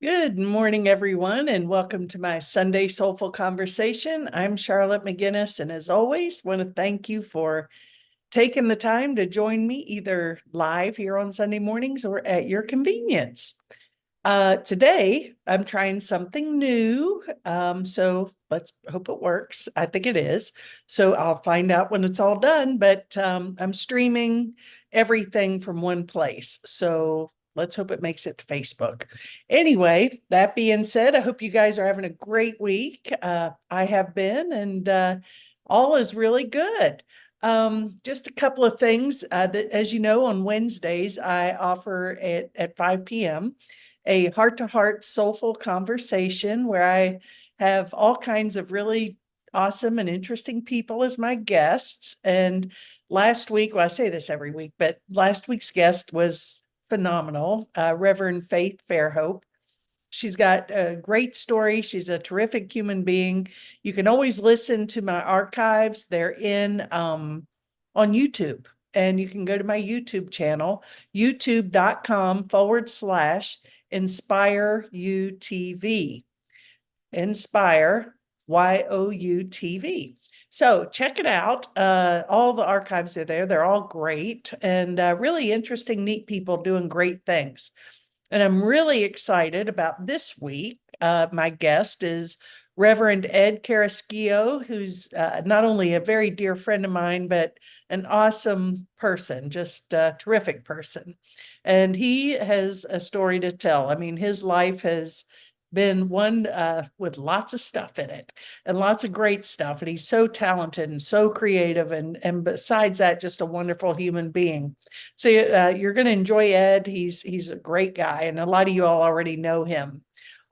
Good morning, everyone, and welcome to my Sunday Soulful Conversation. I'm Charlotte McGinnis, and as always, want to thank you for taking the time to join me either live here on Sunday mornings or at your convenience. Today, I'm trying something new, so let's hope it works. I think it is. So I'll find out when it's all done, but I'm streaming everything from one place. So let's hope it makes it to Facebook. Anyway, that being said, I hope you guys are having a great week. I have been, and all is really good. Just a couple of things that, as you know, on Wednesdays, I offer at 5 p.m. a heart-to-heart soulful conversation where I have all kinds of really awesome and interesting people as my guests. And last week, well, I say this every week, but last week's guest was phenomenal, Reverend Faith Fairhope. She's got a great story. She's a terrific human being. You can always listen to my archives. They're in on YouTube. And you can go to my YouTube channel, youtube.com/Inspire UTV. Inspire YOUTV. So check it out. All the archives are there. They're all great and really interesting, neat people doing great things. And I'm really excited about this week. My guest is Reverend Ed Carrasquillo, who's not only a very dear friend of mine, but an awesome person, just a terrific person. And he has a story to tell. I mean, his life has been one with lots of stuff in it and lots of great stuff. And he's so talented and so creative. And besides that, just a wonderful human being. So you're going to enjoy Ed. He's a great guy, and a lot of you all already know him.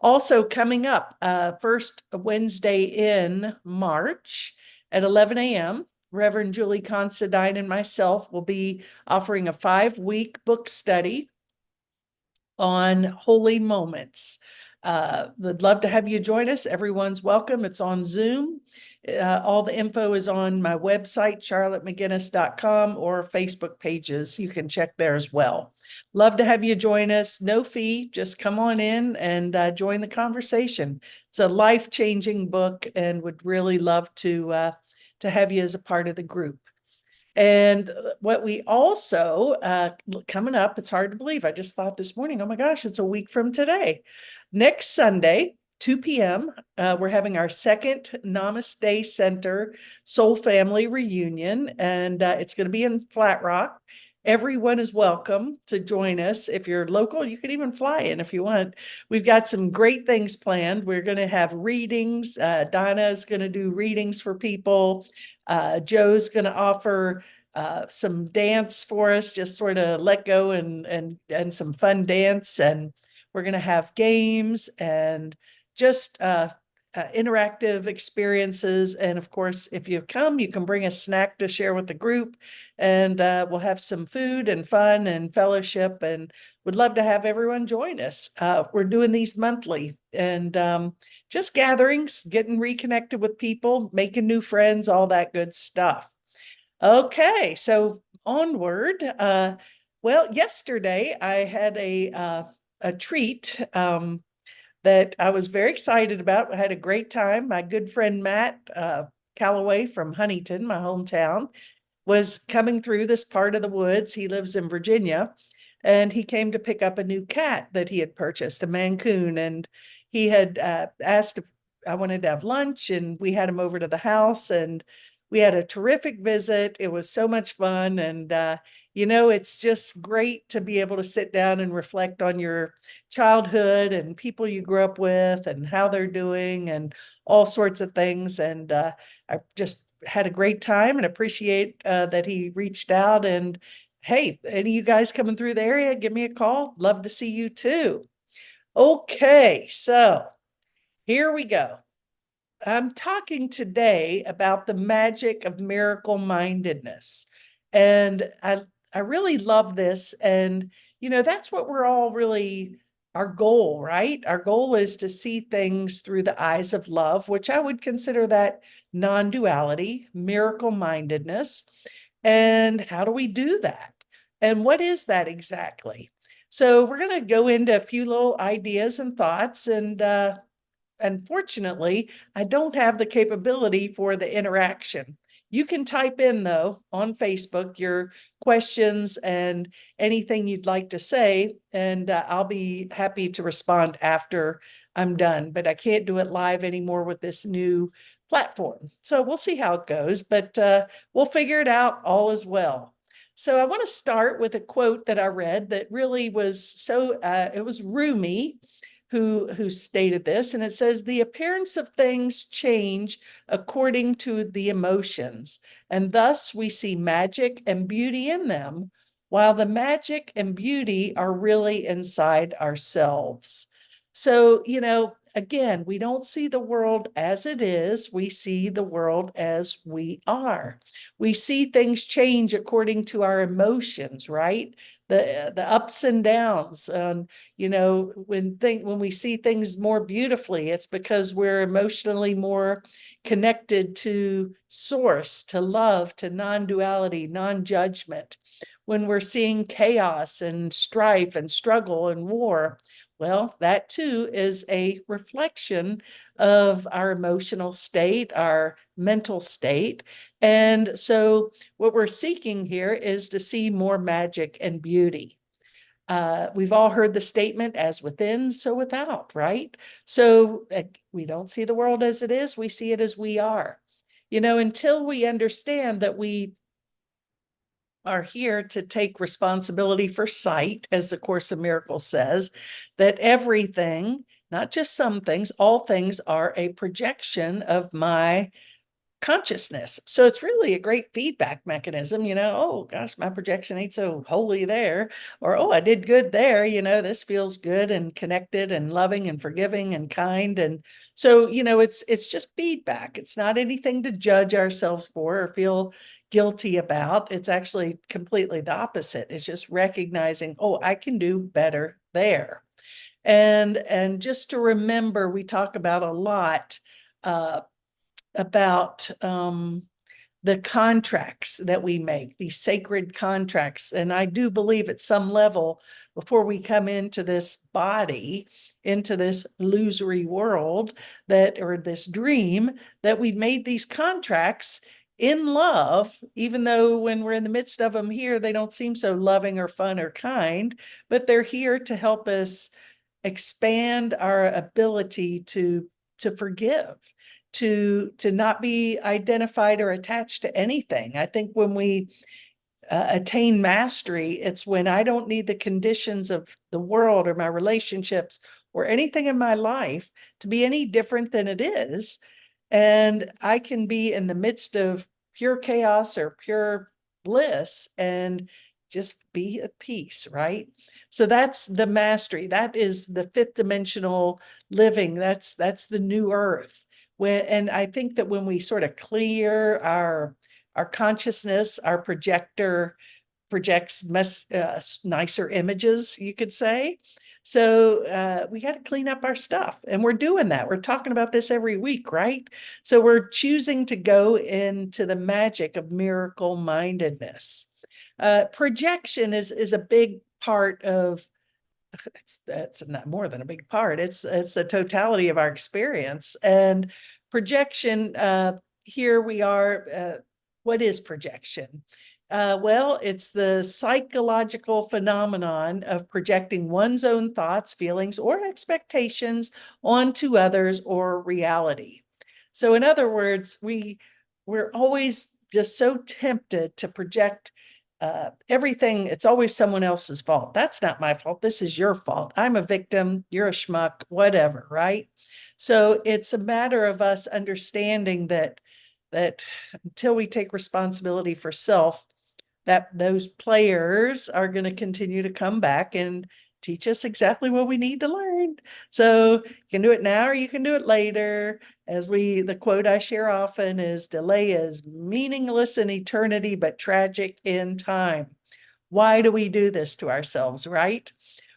Also coming up, first Wednesday in March at 11 a.m., Reverend Julie Considine and myself will be offering a 5-week book study on holy moments. Would love to have you join us. Everyone's welcome. It's on Zoom. All the info is on my website, charlottemcginnis.com, or Facebook pages. You can check there as well. Love to have you join us. No fee. Just come on in and join the conversation. It's a life-changing book, and would really love to have you as a part of the group. And what we also, coming up, it's hard to believe. I just thought this morning, oh my gosh, it's a week from today. Next Sunday, 2 p.m., we're having our second Namaste Center Soul Family reunion, and it's going to be in Flat Rock. Everyone is welcome to join us. If you're local, you can even fly in if you want. We've got some great things planned. We're going to have readings. Donna is going to do readings for people. Joe's going to offer some dance for us, just sort of let go and some fun dance. And we're going to have games and just interactive experiences. And of course, if you come, you can bring a snack to share with the group, and we'll have some food and fun and fellowship, and would love to have everyone join us. We're doing these monthly, and just gatherings, getting reconnected with people, making new friends, all that good stuff. Okay, so onward. Well, yesterday I had a treat that I was very excited about. I had a great time. My good friend Matt Calloway from Huntington, my hometown, was coming through this part of the woods. He lives in Virginia, and he came to pick up a new cat that he had purchased, a Mancoon, and he had asked if I wanted to have lunch, and we had him over to the house, and we had a terrific visit. It was so much fun, and it's just great to be able to sit down and reflect on your childhood and people you grew up with and how they're doing and all sorts of things. And I just had a great time and appreciate that he reached out. And hey, any of you guys coming through the area, give me a call. Love to see you too. Okay, so here we go. I'm talking today about the magic of miracle mindedness. And I really love this. And, that's what we're all really, our goal, right? Our goal is to see things through the eyes of love, which I would consider that non-duality, miracle mindedness. And how do we do that? And what is that exactly? So we're going to go into a few little ideas and thoughts, and unfortunately, I don't have the capability for the interaction. You can type in, though, on Facebook your questions and anything you'd like to say, and I'll be happy to respond after I'm done. But I can't do it live anymore with this new platform. So we'll see how it goes, but we'll figure it out all as well. So I want to start with a quote that I read that really was it was Rumi who stated this, and it says, "The appearance of things change according to the emotions, and thus we see magic and beauty in them, while the magic and beauty are really inside ourselves." So, again, we don't see the world as it is, we see the world as we are. We see things change according to our emotions, right? The ups and downs. When we see things more beautifully, it's because we're emotionally more connected to source, to love, to non-duality, non-judgment. When we're seeing chaos and strife and struggle and war, well, that too is a reflection of our emotional state, our mental state. And so what we're seeking here is to see more magic and beauty. We've all heard the statement, as within, so without, right? So we don't see the world as it is, we see it as we are. Until we understand that we are here to take responsibility for sight, as the Course of Miracles says, that everything, not just some things, all things are a projection of my consciousness. So it's really a great feedback mechanism, oh gosh, my projection ain't so holy there, or oh, I did good there, this feels good and connected and loving and forgiving and kind. And so, it's just feedback. It's not anything to judge ourselves for or feel guilty about. It's actually completely the opposite. It's just recognizing, oh, I can do better there. And just to remember, we talk about a lot about the contracts that we make, these sacred contracts. And I do believe at some level, before we come into this body, into this illusory world, or this dream, that we've made these contracts in love, even though when we're in the midst of them here, they don't seem so loving or fun or kind, but they're here to help us expand our ability to forgive, to not be identified or attached to anything. I think when we attain mastery, it's when I don't need the conditions of the world or my relationships or anything in my life to be any different than it is. And I can be in the midst of pure chaos or pure bliss and just be at peace, right? So that's the mastery. That is the fifth dimensional living. That's the new earth. And I think that when we sort of clear our consciousness, our projector projects nicer images, you could say. So we got to clean up our stuff, and we're doing that. We're talking about this every week, right? So we're choosing to go into the magic of miracle mindedness. Projection is a big part of, that's not more than a big part. It's the totality of our experience. And projection, here we are. What is projection? Well, it's the psychological phenomenon of projecting one's own thoughts, feelings, or expectations onto others or reality. So in other words, we're always just so tempted to project everything. It's always someone else's fault. That's not my fault. This is your fault. I'm a victim. You're a schmuck, whatever, right? So it's a matter of us understanding that until we take responsibility for self, that those players are going to continue to come back and teach us exactly what we need to learn. So you can do it now or you can do it later. The quote I share often is, delay is meaningless in eternity, but tragic in time. Why do we do this to ourselves, right?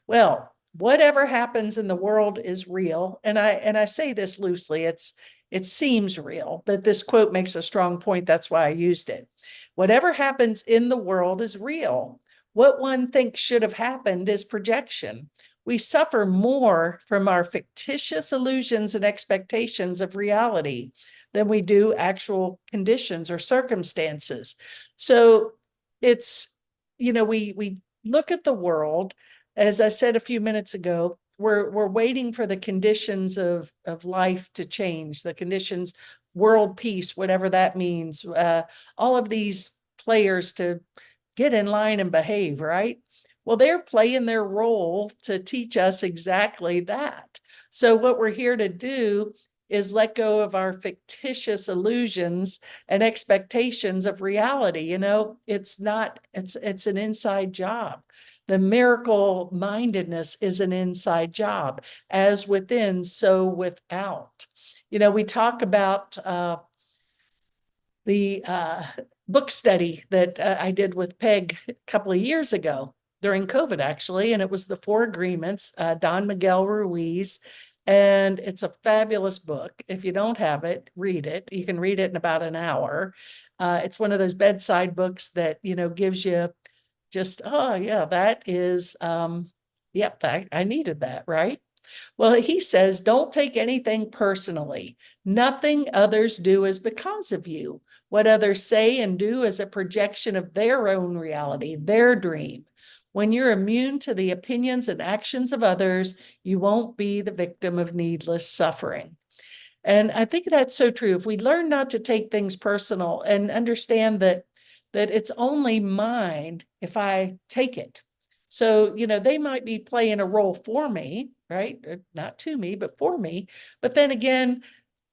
Well, whatever happens in the world is real. And I say this loosely, it seems real, but this quote makes a strong point. That's why I used it. Whatever happens in the world is real. What one thinks should have happened is projection. We suffer more from our fictitious illusions and expectations of reality than we do actual conditions or circumstances. So it's, we look at the world, as I said a few minutes ago, we're waiting for the conditions of life to change, the conditions, world peace, whatever that means, all of these players to get in line and behave, right? Well, they're playing their role to teach us exactly that. So what we're here to do is let go of our fictitious illusions and expectations of reality. It's not, it's an inside job. The miracle mindedness is an inside job, as within, so without. We talk about the book study that I did with Peg a couple of years ago during COVID, actually, and it was the Four Agreements, Don Miguel Ruiz. And it's a fabulous book. If you don't have it, read it. You can read it in about an hour. It's one of those bedside books that, gives you just, oh, yeah, that is, yep, I needed that, right? Well, he says, don't take anything personally. Nothing others do is because of you. What others say and do is a projection of their own reality, their dream. When you're immune to the opinions and actions of others, you won't be the victim of needless suffering. And I think that's so true. If we learn not to take things personal and understand that it's only mine if I take it. So, they might be playing a role for me, right? Not to me, but for me. But then again,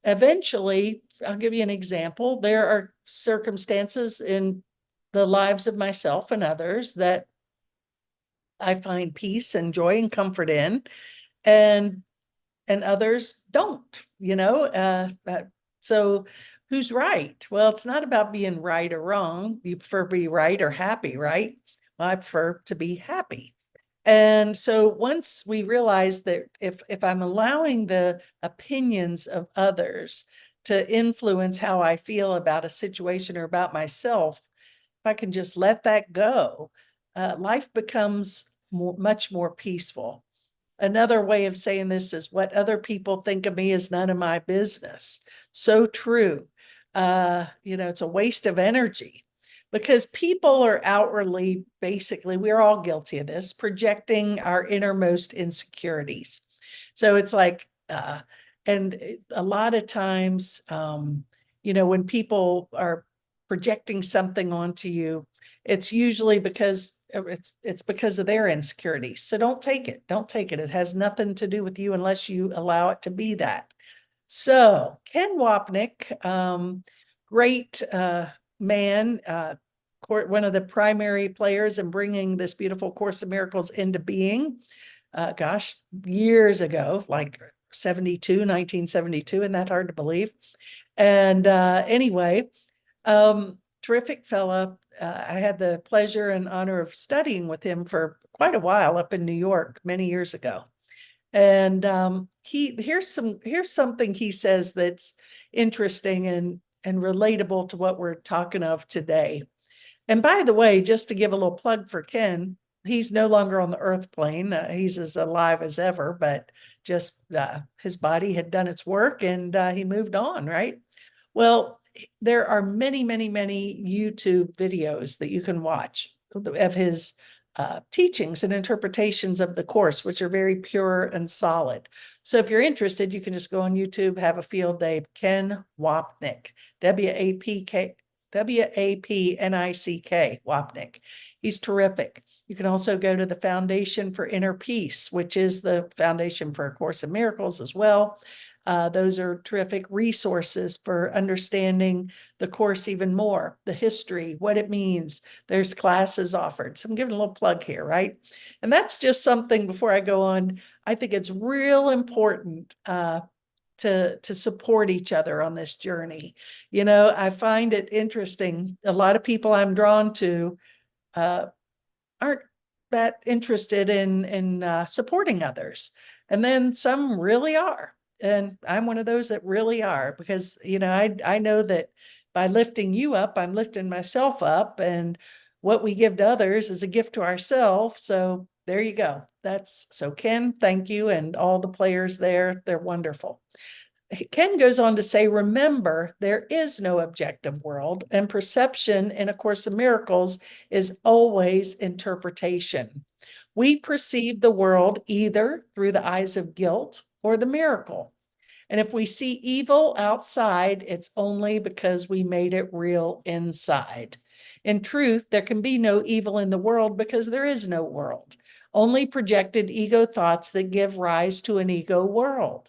eventually, I'll give you an example. There are circumstances in the lives of myself and others that I find peace and joy and comfort in, and others don't, so who's right? Well, it's not about being right or wrong. You prefer to be right or happy, right? Well, I prefer to be happy. And so once we realize that if I'm allowing the opinions of others to influence how I feel about a situation or about myself, if I can just let that go, life becomes much more peaceful. Another way of saying this is, what other people think of me is none of my business. So true. It's a waste of energy because people are outwardly, basically, we're all guilty of this, projecting our innermost insecurities. So it's like, and a lot of times, when people are projecting something onto you, it's usually because it's because of their insecurities. So don't take it. Don't take it. It has nothing to do with you unless you allow it to be that. So Ken Wapnick, great man, one of the primary players in bringing this beautiful Course of Miracles into being. Gosh, years ago, like 1972, isn't that hard to believe? And anyway, terrific fella. I had the pleasure and honor of studying with him for quite a while up in New York many years ago. And here's something he says that's interesting and relatable to what we're talking of today. And by the way, just to give a little plug for Ken, he's no longer on the earth plane. He's as alive as ever, but just his body had done its work and he moved on, right? Well, there are many, many, many YouTube videos that you can watch of his teachings and interpretations of the Course, which are very pure and solid. So if you're interested, you can just go on YouTube, have a field day. Ken Wapnick, Wapnick, Wapnick. He's terrific. You can also go to the Foundation for Inner Peace, which is the foundation for A Course in Miracles as well. Those are terrific resources for understanding the Course even more, the history, what it means. There's classes offered. So I'm giving a little plug here, right? And that's just something before I go on. I think it's real important to support each other on this journey. I find it interesting. A lot of people I'm drawn to aren't that interested in supporting others. And then some really are. And I'm one of those that really are, because, I know that by lifting you up, I'm lifting myself up. And what we give to others is a gift to ourselves. So there you go. So Ken, thank you. And all the players there, they're wonderful. Ken goes on to say, remember, there is no objective world, and perception in A Course in Miracles is always interpretation. We perceive the world either through the eyes of guilt or the miracle. And if we see evil outside, it's only because we made it real inside. In truth, there can be no evil in the world because there is no world, only projected ego thoughts that give rise to an ego world.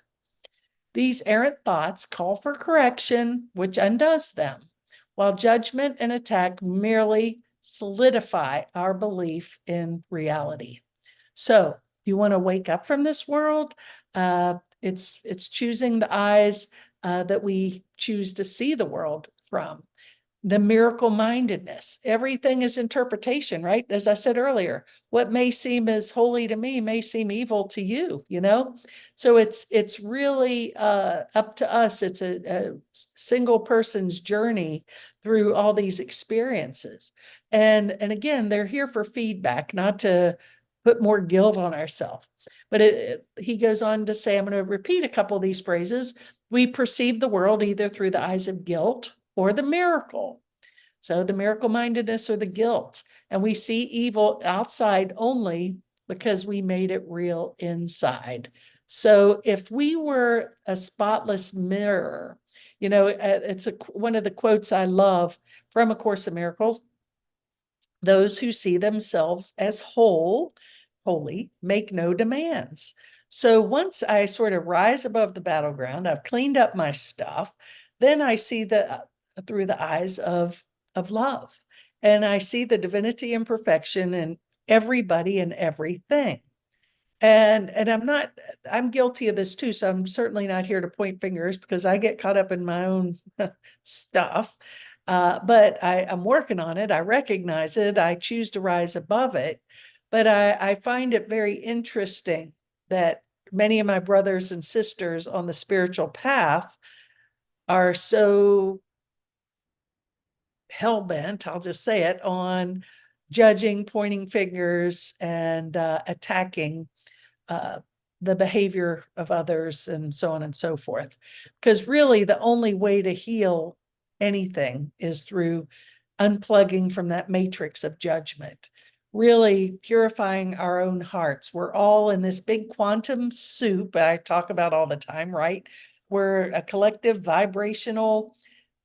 These errant thoughts call for correction, which undoes them, while judgment and attack merely solidify our belief in reality. So you want to wake up from this world? It's choosing the eyes that we choose to see the world from. The miracle mindedness. Everything is interpretation, right? As I said earlier, what may seem as holy to me may seem evil to you, you know? So it's really up to us. It's a single person's journey through all these experiences. And again, they're here for feedback, not to put more guilt on ourselves. But he goes on to say, I'm going to repeat a couple of these phrases. We perceive the world either through the eyes of guilt or the miracle. So the miracle mindedness or the guilt. And we see evil outside only because we made it real inside. So if we were a spotless mirror, you know, it's one of the quotes I love from A Course in Miracles. Those who see themselves as holy, make no demands. So once I sort of rise above the battleground, I've cleaned up my stuff, then I see through the eyes of love. And I see the divinity and perfection in everybody and everything. And I'm guilty of this too. So I'm certainly not here to point fingers because I get caught up in my own stuff. But I'm working on it. I recognize it. I choose to rise above it. But I find it very interesting that many of my brothers and sisters on the spiritual path are so hell-bent, I'll just say it, on judging, pointing fingers, and attacking the behavior of others and so on and so forth. Because really the only way to heal anything is through unplugging from that matrix of judgment, really purifying our own hearts. We're all in this big quantum soup I talk about all the time, right? We're a collective vibrational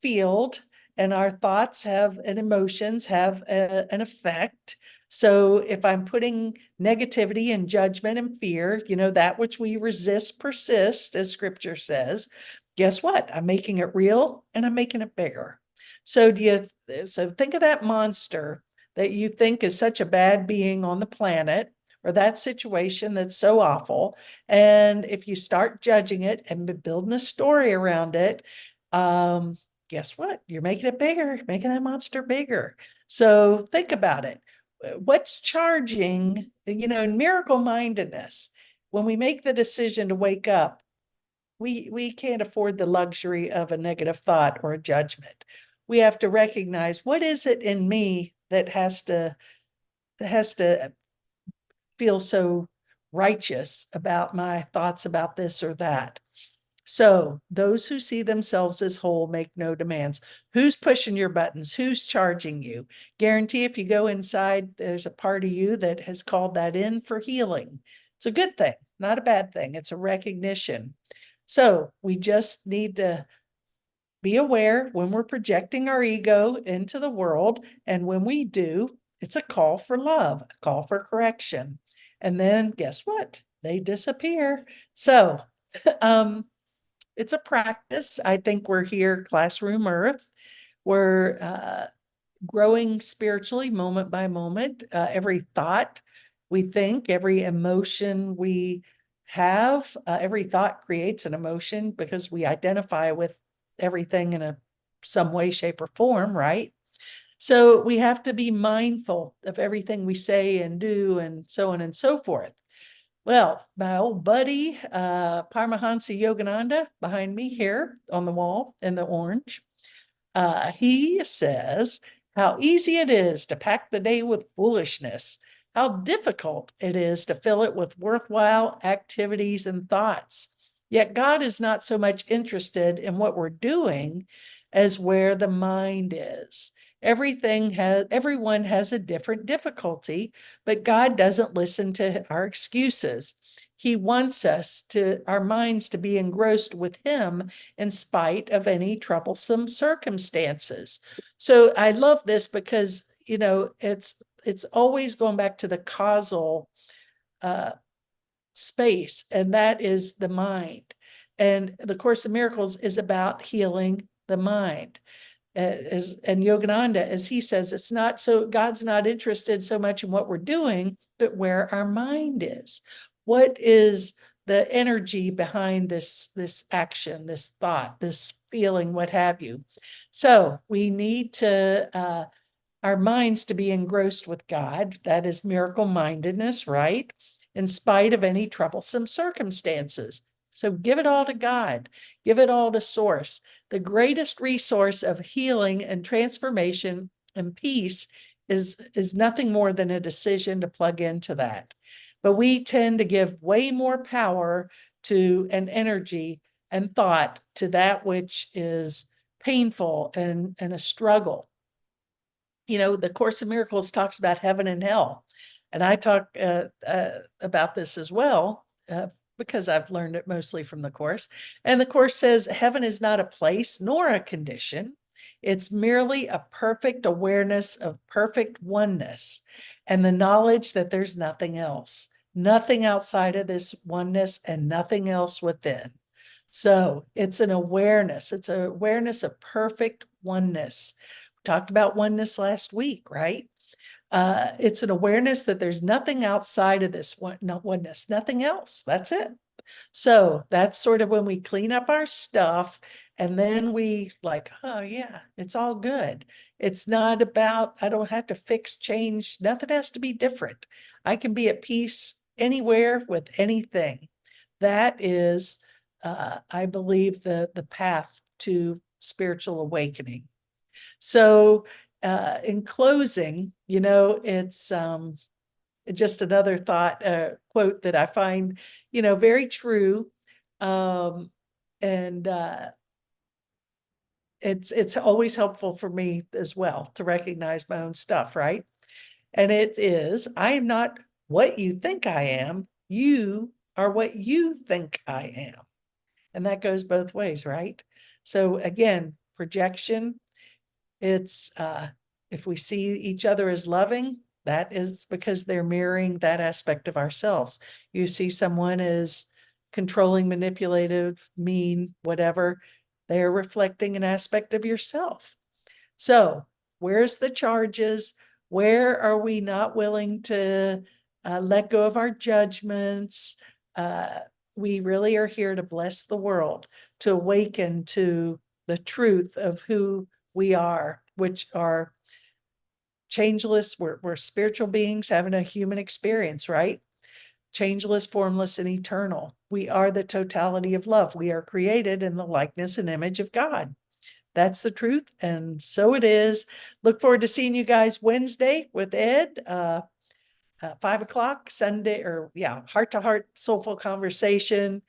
field, and our thoughts and emotions have an effect. So if I'm putting negativity and judgment and fear, you know, that which we resist persists, as scripture says, guess what? I'm making it real and I'm making it bigger. So think of that monster that you think is such a bad being on the planet, or that situation that's so awful. And if you start judging it and building a story around it, guess what? You're making it bigger, making that monster bigger. So think about it. What's charging, you know, in miracle mindedness, when we make the decision to wake up, we can't afford the luxury of a negative thought or a judgment. We have to recognize, what is it in me that has to feel so righteous about my thoughts about this or that. So those who see themselves as whole make no demands. Who's pushing your buttons? Who's charging you? Guarantee if you go inside, there's a part of you that has called that in for healing. It's a good thing, not a bad thing. It's a recognition. So we just need to be aware when we're projecting our ego into the world. And when we do, it's a call for love, a call for correction. And then guess what? They disappear. So, it's a practice. I think we're here, Classroom Earth. We're growing spiritually moment by moment. Every thought we think, every emotion we have, every thought creates an emotion because we identify with everything in some way, shape, or form, right? So we have to be mindful of everything we say and do, and so on and so forth. Well, my old buddy, Paramahansa Yogananda, behind me here on the wall in the orange, he says, How easy it is to pack the day with foolishness. How difficult it is to fill it with worthwhile activities and thoughts. Yet God is not so much interested in what we're doing as where the mind is. Everyone has a different difficulty, but God doesn't listen to our excuses. He wants our minds to be engrossed with Him in spite of any troublesome circumstances. So I love this because, it's always going back to the causal space, and that is the mind. And the Course of Miracles is about healing the mind. And Yogananda, as he says, it's not so God's not interested so much in what we're doing, but where our mind is. What is the energy behind this action, this thought, this feeling, what have you? So we need to our minds to be engrossed with God. That is miracle mindedness, right? In spite of any troublesome circumstances. So give it all to God. Give it all to Source. The greatest resource of healing and transformation and peace is nothing more than a decision to plug into that. But we tend to give way more power to an energy and thought to that which is painful and a struggle. The Course of Miracles talks about heaven and hell. And I talk about this as well, because I've learned it mostly from the Course. And the Course says heaven is not a place nor a condition. It's merely a perfect awareness of perfect oneness and the knowledge that there's nothing else, nothing outside of this oneness and nothing else within. So it's an awareness. It's an awareness of perfect oneness. We talked about oneness last week, right? It's an awareness that there's nothing outside of this oneness, nothing else. That's it. So that's sort of when we clean up our stuff and then we oh yeah, it's all good. It's not about, I don't have to fix, change. Nothing has to be different. I can be at peace anywhere with anything. That is, I believe, the path to spiritual awakening. So in closing, it's just another thought, quote that I find, very true. And it's always helpful for me as well to recognize my own stuff, right? And it is, I am not what you think I am. You are what you think I am. And that goes both ways, right? So again, projection, it's if we see each other as loving, that is because they're mirroring that aspect of ourselves. You see someone as controlling, manipulative, mean, whatever, they're reflecting an aspect of yourself. So where's the charges? Where are we not willing to let go of our judgments? We really are here to bless the world, to awaken to the truth of who we are, which are changeless. We're spiritual beings having a human experience, right? Changeless, formless, and eternal. We are the totality of love. We are created in the likeness and image of God. That's the truth, and so it is. Look forward to seeing you guys Wednesday with Ed, 5 o'clock Sunday, or heart to heart soulful conversation,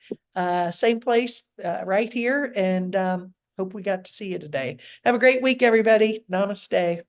same place, right here. And hope we got to see you today. Have a great week, everybody. Namaste.